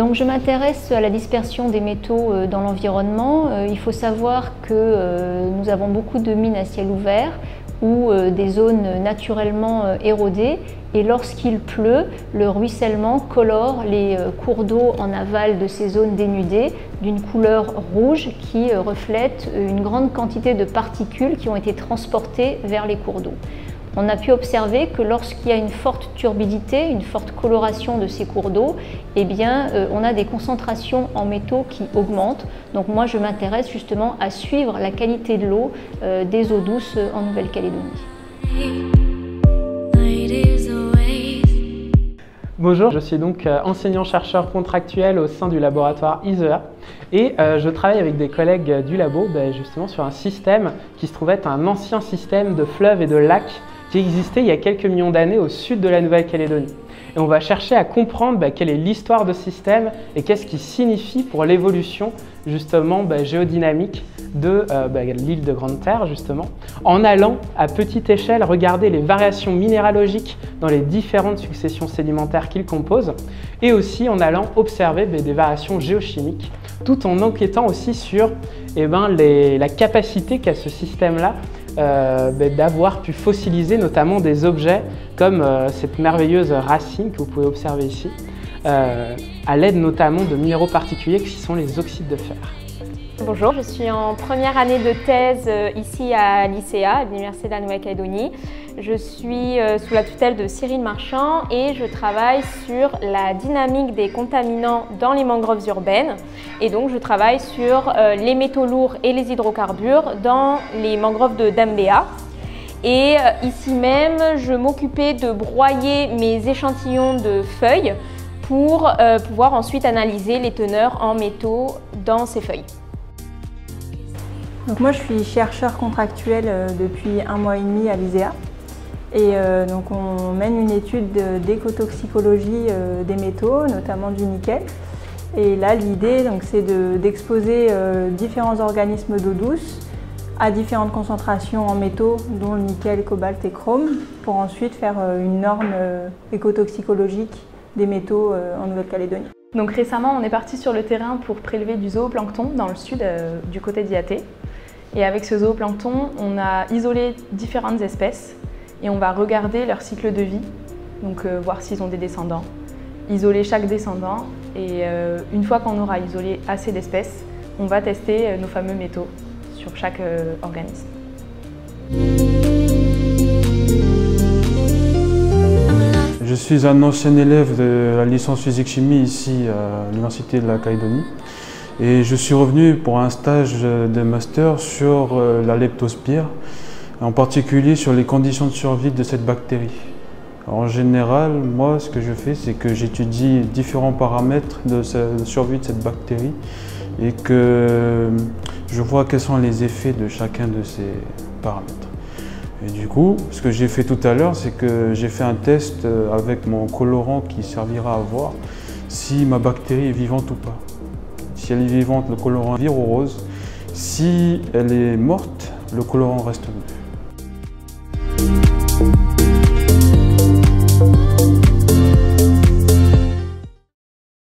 Donc je m'intéresse à la dispersion des métaux dans l'environnement. Il faut savoir que nous avons beaucoup de mines à ciel ouvert ou des zones naturellement érodées, et lorsqu'il pleut, le ruissellement colore les cours d'eau en aval de ces zones dénudées d'une couleur rouge qui reflète une grande quantité de particules qui ont été transportées vers les cours d'eau. On a pu observer que lorsqu'il y a une forte turbidité, une forte coloration de ces cours d'eau, eh bien, on a des concentrations en métaux qui augmentent. Donc moi, je m'intéresse justement à suivre la qualité de l'eau des eaux douces en Nouvelle-Calédonie. Bonjour, je suis donc enseignant-chercheur contractuel au sein du laboratoire ISEA et je travaille avec des collègues du labo justement sur un système qui se trouvait être un ancien système de fleuves et de lacs qui existait il y a quelques millions d'années au sud de la Nouvelle-Calédonie. Et on va chercher à comprendre quelle est l'histoire de ce système et qu'est-ce qui signifie pour l'évolution justement géodynamique de l'île de Grande-Terre justement, en allant à petite échelle regarder les variations minéralogiques dans les différentes successions sédimentaires qu'il compose et aussi en allant observer des variations géochimiques tout en enquêtant aussi sur la capacité qu'a ce système-là d'avoir pu fossiliser notamment des objets comme cette merveilleuse racine que vous pouvez observer ici, à l'aide notamment de minéraux particuliers qui sont les oxydes de fer. Bonjour, je suis en première année de thèse ici à l'ICEA, à l'Université de la Nouvelle-Calédonie. Je suis sous la tutelle de Cyril Marchand et je travaille sur la dynamique des contaminants dans les mangroves urbaines. Et donc je travaille sur les métaux lourds et les hydrocarbures dans les mangroves de Dambéa. Et ici même, je m'occupais de broyer mes échantillons de feuilles pour pouvoir ensuite analyser les teneurs en métaux dans ces feuilles. Donc moi je suis chercheur contractuel depuis 1 mois et demi à l'ISEA et donc on mène une étude d'écotoxicologie des métaux, notamment du nickel. Et là l'idée c'est d'exposer différents organismes d'eau douce à différentes concentrations en métaux dont le nickel, cobalt et chrome pour ensuite faire une norme écotoxicologique des métaux en Nouvelle-Calédonie. Donc récemment on est parti sur le terrain pour prélever du zooplancton dans le sud du côté d'IAT. Et avec ce zooplancton, on a isolé différentes espèces et on va regarder leur cycle de vie, donc voir s'ils ont des descendants, isoler chaque descendant et une fois qu'on aura isolé assez d'espèces, on va tester nos fameux métaux sur chaque organisme. Je suis un ancien élève de la licence physique-chimie ici à l'Université de la Calédonie. Et je suis revenu pour un stage de master sur la leptospire, en particulier sur les conditions de survie de cette bactérie. En général, moi, ce que je fais, c'est que j'étudie différents paramètres de survie de cette bactérie et que je vois quels sont les effets de chacun de ces paramètres. Et du coup, ce que j'ai fait tout à l'heure, c'est que j'ai fait un test avec mon colorant qui servira à voir si ma bactérie est vivante ou pas. Si elle est vivante, le colorant vire au rose. Si elle est morte, le colorant reste bleu.